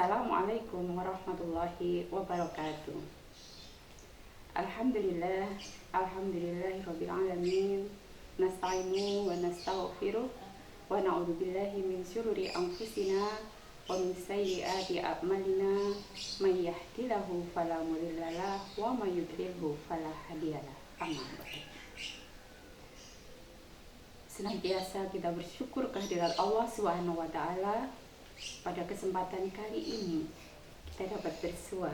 Assalamualaikum warahmatullahi wabarakatuh. Alhamdulillah, alhamdulillahirabbil alamin. Nasta'inu wa nastaghfiruh wa na'udzu billahi min syururi anfusina wa min sayyiati a'malina. May yahdihillahu fala mudhillalah wa may yudlilhu fala hadiyalah. Amma ba'du. Senantiasa kita bersyukur kehadirat Allah Subhanahu wa taala. Pada kesempatan kali ini kita dapat bersua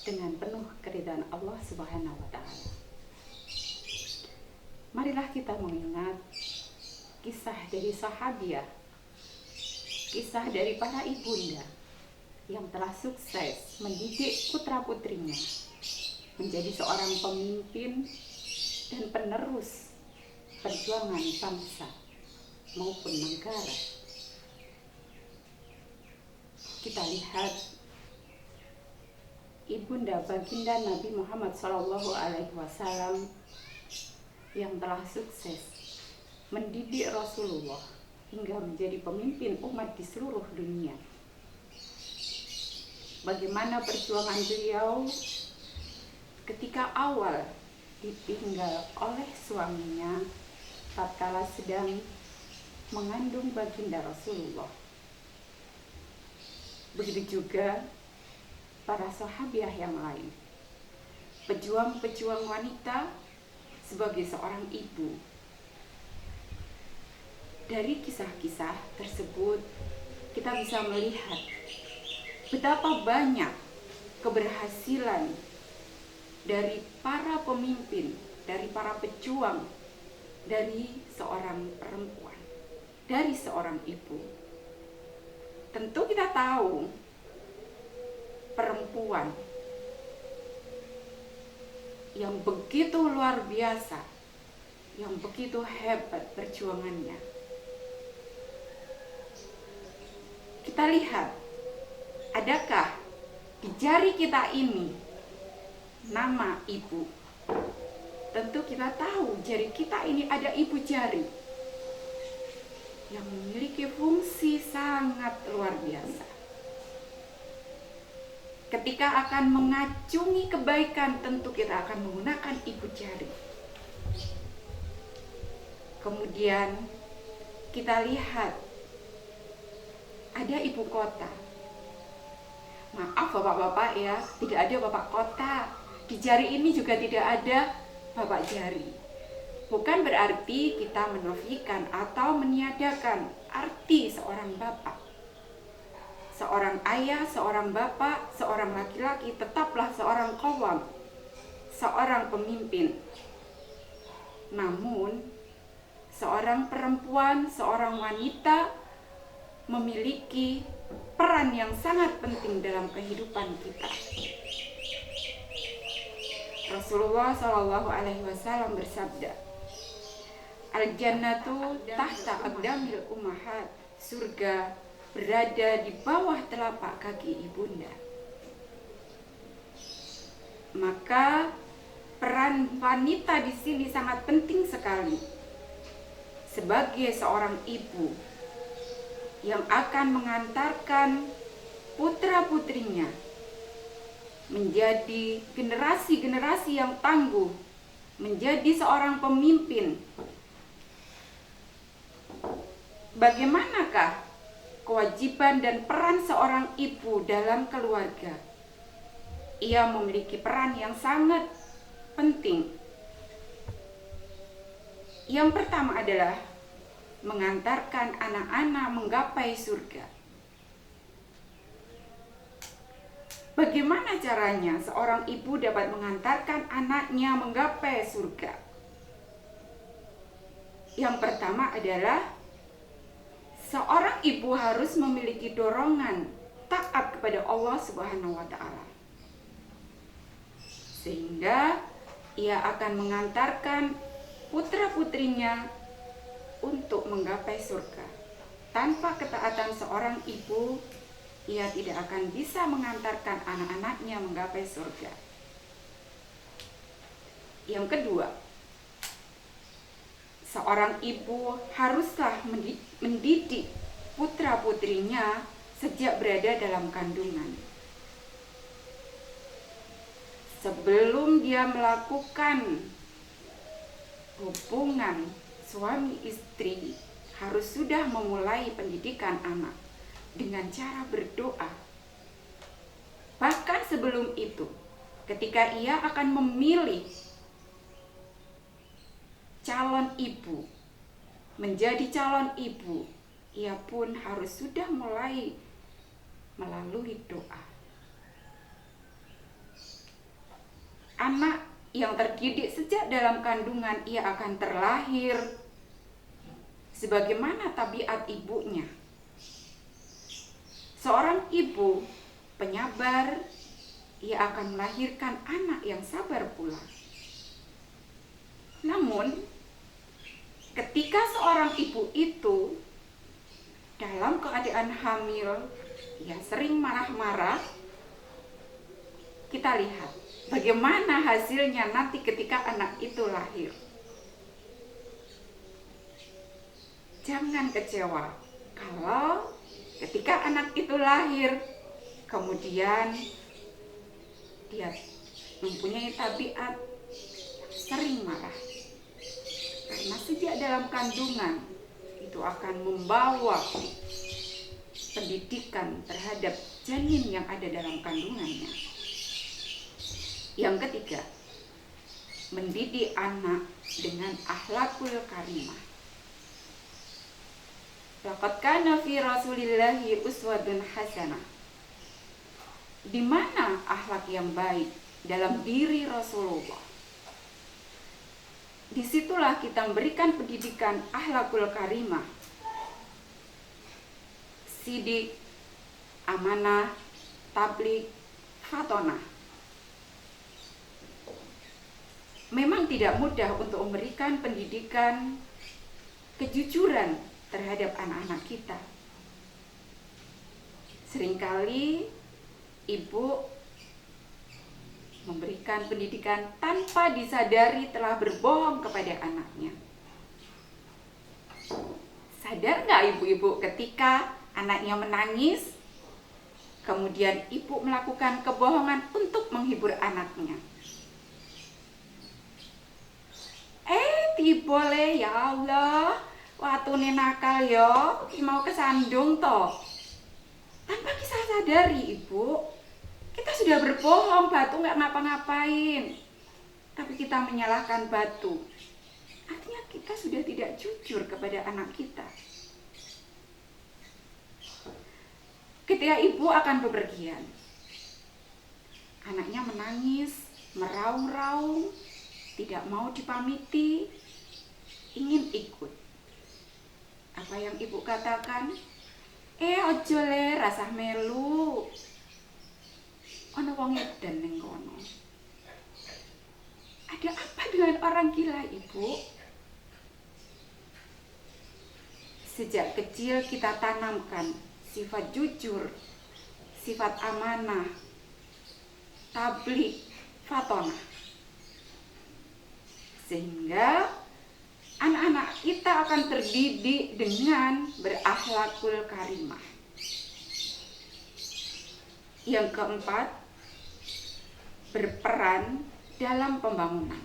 dengan penuh keridhaan Allah Subhanahu wa taala. Marilah kita mengingat kisah dari sahabiah, kisah dari para ibunda yang telah sukses mendidik putra-putrinya menjadi seorang pemimpin dan penerus perjuangan bangsa maupun negara. Kita lihat ibunda baginda Nabi Muhammad SAW yang telah sukses mendidik Rasulullah hingga menjadi pemimpin umat di seluruh dunia. Bagaimana perjuangan beliau ketika awal ditinggal oleh suaminya tatkala sedang mengandung baginda Rasulullah. Begitu juga para sahabiah yang lain, pejuang-pejuang wanita sebagai seorang ibu. Dari kisah-kisah tersebut kita bisa melihat betapa banyak keberhasilan dari para pemimpin, dari para pejuang, dari seorang perempuan, dari seorang ibu. Tentu kita tahu perempuan yang begitu luar biasa, yang begitu hebat perjuangannya. Kita lihat, adakah di jari kita ini nama ibu? Tentu kita tahu jari kita ini ada ibu jari yang memiliki fungsi sangat luar biasa. Ketika akan mengacungi kebaikan, tentu kita akan menggunakan ibu jari. Kemudian kita lihat ada ibu kota. Maaf bapak-bapak ya, tidak ada bapak kota. Di jari ini juga tidak ada bapak jari. Bukan berarti kita menafikan atau meniadakan arti seorang bapak. Seorang ayah, seorang bapak, seorang laki-laki tetaplah seorang qawwam, seorang pemimpin. Namun, seorang perempuan, seorang wanita memiliki peran yang sangat penting dalam kehidupan kita. Rasulullah SAW bersabda, Al-jannatu tahta aqdamil ummahat. Surga berada di bawah telapak kaki ibunda. Maka peran wanita di sini sangat penting sekali sebagai seorang ibu yang akan mengantarkan putra-putrinya menjadi generasi-generasi yang tangguh, menjadi seorang pemimpin. Bagaimanakah kewajiban dan peran seorang ibu dalam keluarga? Ia memiliki peran yang sangat penting. Yang pertama adalah mengantarkan anak-anak menggapai surga. Bagaimana caranya seorang ibu dapat mengantarkan anaknya menggapai surga? Yang pertama adalah seorang ibu harus memiliki dorongan taat kepada Allah Subhanahu wa taala. Sehingga ia akan mengantarkan putra-putrinya untuk menggapai surga. Tanpa ketaatan seorang ibu, ia tidak akan bisa mengantarkan anak-anaknya menggapai surga. Yang kedua, seorang ibu haruslah mendidik putra-putrinya sejak berada dalam kandungan. Sebelum dia melakukan hubungan suami istri, harus sudah memulai pendidikan anak dengan cara berdoa. Bahkan sebelum itu, ketika ia akan memilih calon ibu, menjadi calon ibu, ia pun harus sudah mulai melalui doa. Anak yang terdidik sejak dalam kandungan, ia akan terlahir sebagaimana tabiat ibunya. Seorang ibu penyabar, ia akan melahirkan anak yang sabar pula. Namun, ketika seorang ibu itu dalam keadaan hamil, ia sering marah-marah. Kita lihat bagaimana hasilnya nanti ketika anak itu lahir. Jangan kecewa kalau ketika anak itu lahir, kemudian dia mempunyai tabiat sering marah. Karena sejak dalam kandungan itu akan membawa pendidikan terhadap janin yang ada dalam kandungannya. Yang ketiga, mendidik anak dengan akhlakul karimah. Laqad kana fi Rasulillahi uswatun hasanah. Di mana akhlak yang baik dalam diri Rasulullah? Disitulah kita memberikan pendidikan akhlakul karimah, sidik, amanah, tabligh, fatonah. Memang tidak mudah untuk memberikan pendidikan kejujuran terhadap anak-anak kita. Seringkali ibu memberikan pendidikan tanpa disadari telah berbohong kepada anaknya. Sadar nggak ibu-ibu ketika anaknya menangis, kemudian ibu melakukan kebohongan untuk menghibur anaknya? Boleh ya Allah, watune nakal yo, mau kesandung toh. Tanpa kita sadari ibu, kita sudah berbohong, batu nggak ngapa-ngapain, tapi kita menyalahkan batu. Artinya kita sudah tidak jujur kepada anak kita. Ketika ibu akan bepergian, anaknya menangis, meraung-raung, tidak mau dipamiti, ingin ikut. Apa yang ibu katakan? Ojo le, rasah melu. Ono wong edan ning kono. Ada apa dengan orang gila, ibu? Sejak kecil kita tanamkan sifat jujur, sifat amanah, tabligh, fatonah. Sehingga anak-anak kita akan terdidik dengan berakhlakul karimah. Yang keempat, berperan dalam pembangunan.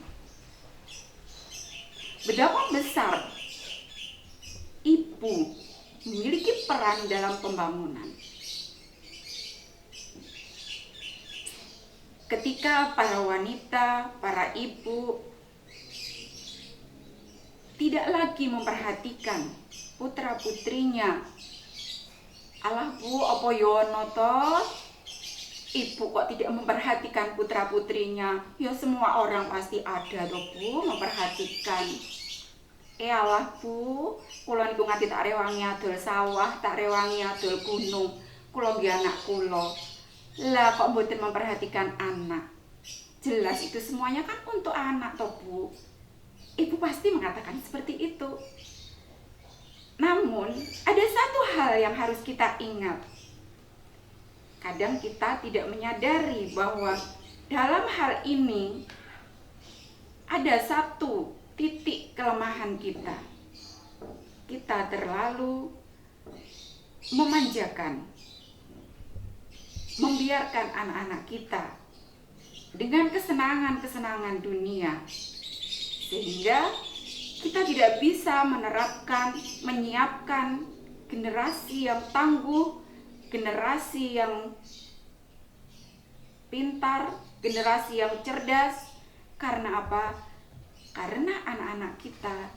Betapa besar ibu memiliki peran dalam pembangunan. Ketika para wanita, para ibu tidak lagi memperhatikan putra-putrinya. Alah bu, apa yono toh? Ibu kok tidak memperhatikan putra-putrinya? Ya semua orang pasti ada toh bu, memperhatikan. Alah bu, kula niku ngati tak rewangi adol sawah, tak rewangi adol gunung. Kula nggih anak kula. Lah kok mboten memperhatikan anak? Jelas itu semuanya kan untuk anak toh bu. Ibu pasti mengatakan seperti itu. Namun, ada satu hal yang harus kita ingat. Kadang kita tidak menyadari bahwa dalam hal ini ada satu titik kelemahan kita. Kita terlalu memanjakan membiarkan anak-anak kita dengan kesenangan-kesenangan dunia, sehingga kita tidak bisa menyiapkan generasi yang tangguh, generasi yang pintar, generasi yang cerdas. Karena apa? Karena anak-anak kita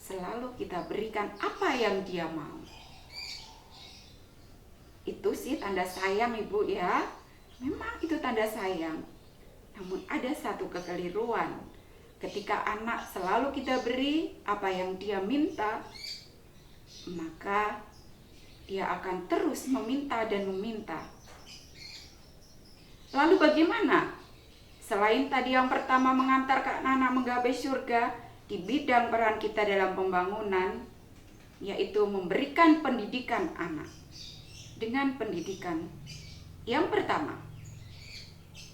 selalu kita berikan apa yang dia mau. Itu sih tanda sayang, Ibu ya. Memang itu tanda sayang. Namun ada satu kekeliruan. Ketika anak selalu kita beri apa yang dia minta, maka dia akan terus meminta dan meminta. Lalu bagaimana? Selain tadi yang pertama mengantarkan anak menggapai surga, di bidang peran kita dalam pembangunan, yaitu memberikan pendidikan anak. Dengan pendidikan yang pertama,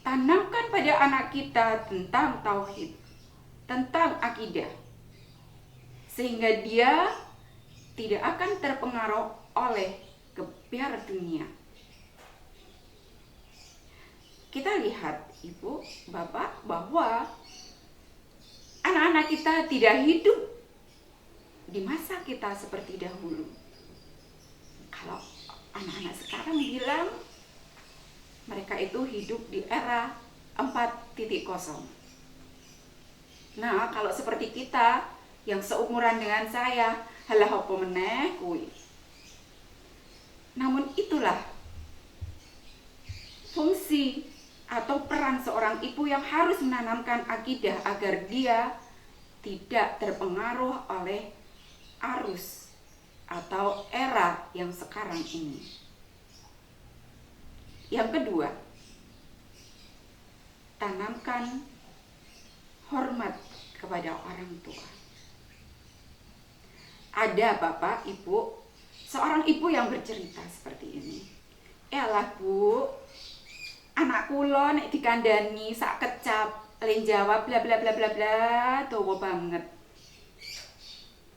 tanamkan pada anak kita tentang tauhid, tentang akidah, sehingga dia tidak akan terpengaruh oleh kebiar dunia. Kita lihat, Ibu, Bapak, bahwa anak-anak kita tidak hidup di masa kita seperti dahulu. Kalau anak-anak sekarang bilang mereka itu hidup di era 4.0. Nah, kalau seperti kita yang seumuran dengan saya, halah apa meneh kuwi. Namun itulah fungsi atau peran seorang ibu yang harus menanamkan akidah agar dia tidak terpengaruh oleh arus atau era yang sekarang ini. Yang kedua, tanamkan hormat kepada orang tua. Ada Bapak, Ibu, seorang ibu yang bercerita seperti ini. Elah Bu, anak kula nek dikandani sak kecap, len jawab bla bla bla bla bla, dawa banget.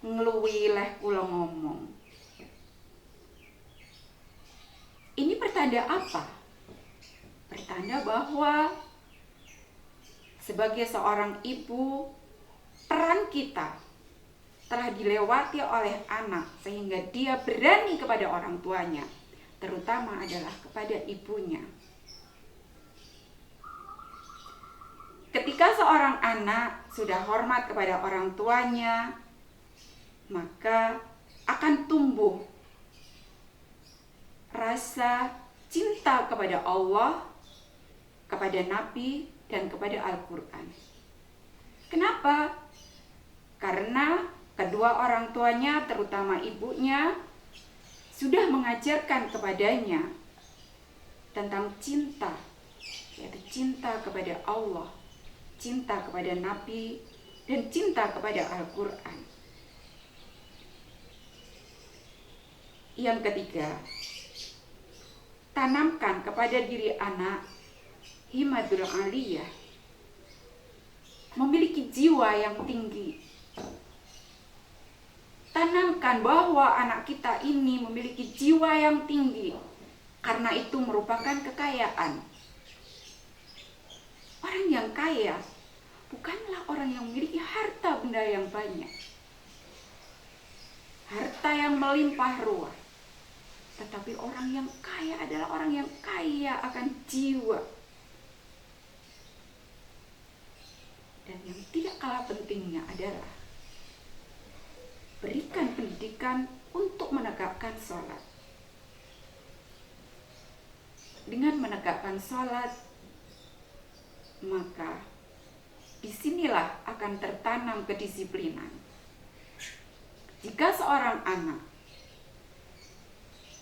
Ngluwi leh kula ngomong. Ini pertanda apa? Pertanda bahwa sebagai seorang ibu, peran kita telah dilewati oleh anak sehingga dia berani kepada orang tuanya, terutama adalah kepada ibunya. Ketika seorang anak sudah hormat kepada orang tuanya, maka akan tumbuh rasa cinta kepada Allah, kepada Nabi, dan kepada Al-Quran. Kenapa? Karena kedua orang tuanya, terutama ibunya, sudah mengajarkan kepadanya tentang cinta, yaitu cinta kepada Allah, cinta kepada Nabi, dan cinta kepada Al-Quran. Yang ketiga, tanamkan kepada diri anak himadul aliyah, memiliki jiwa yang tinggi. Tanamkan bahwa anak kita ini memiliki jiwa yang tinggi, karena itu merupakan kekayaan. Orang yang kaya bukanlah orang yang memiliki harta benda yang banyak, harta yang melimpah ruah. Tetapi orang yang kaya adalah orang yang kaya akan jiwa. Dan yang tidak kalah pentingnya adalah berikan pendidikan untuk menegakkan sholat. Dengan menegakkan sholat, maka disinilah akan tertanam kedisiplinan. Jika seorang anak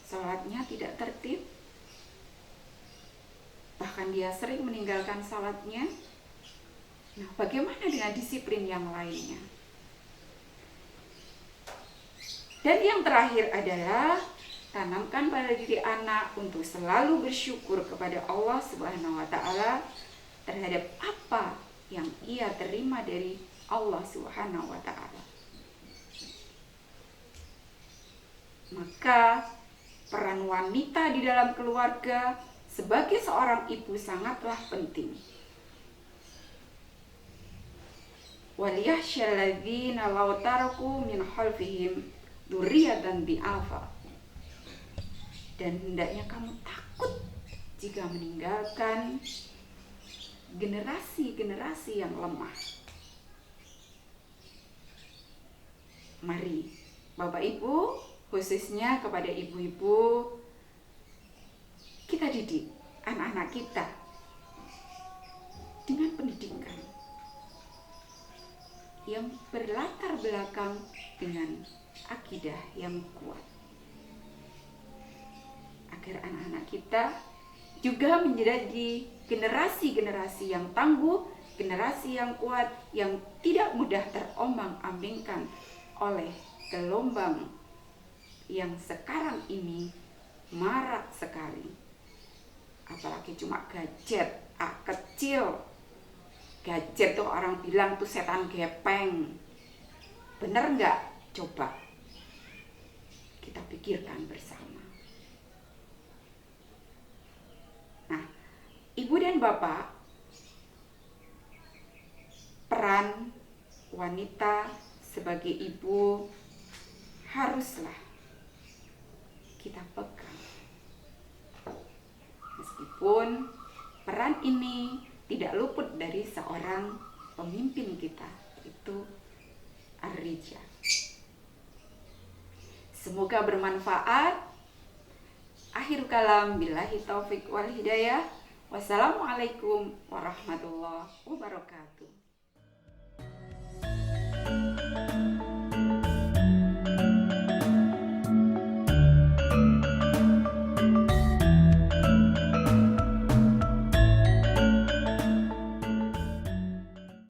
sholatnya tidak tertib, bahkan dia sering meninggalkan sholatnya, nah bagaimana dengan disiplin yang lainnya? Dan yang terakhir adalah tanamkan pada diri anak untuk selalu bersyukur kepada Allah Subhanahu wa Ta'ala terhadap apa yang ia terima dari Allah Subhanahu wa Ta'ala. Maka peran wanita di dalam keluarga sebagai seorang ibu sangatlah penting. Waliyahsyal ladzina law taraku min khalfihim dzurriyyatan dhi'afa. Dan hendaknya kamu takut jika meninggalkan generasi-generasi yang lemah. Mari Bapak Ibu, khususnya kepada ibu-ibu, kita didik anak-anak kita dengan pendidikan yang berlatar belakang dengan akidah yang kuat, agar anak-anak kita juga menjadi generasi-generasi yang tangguh, generasi yang kuat, yang tidak mudah terombang-ambingkan oleh gelombang yang sekarang ini marak sekali. Apalagi cuma gadget, kecil. Gadget tuh orang bilang tuh setan gepeng. Bener nggak? Coba kita pikirkan bersama. Nah, Ibu dan Bapak, peran wanita sebagai ibu haruslah kita pegang. Meskipun peran ini tidak luput dari seorang pemimpin kita, itu Ar-Rijal. Semoga bermanfaat. Akhir kalam, billahi taufik wal hidayah. Wassalamualaikum warahmatullahi wabarakatuh.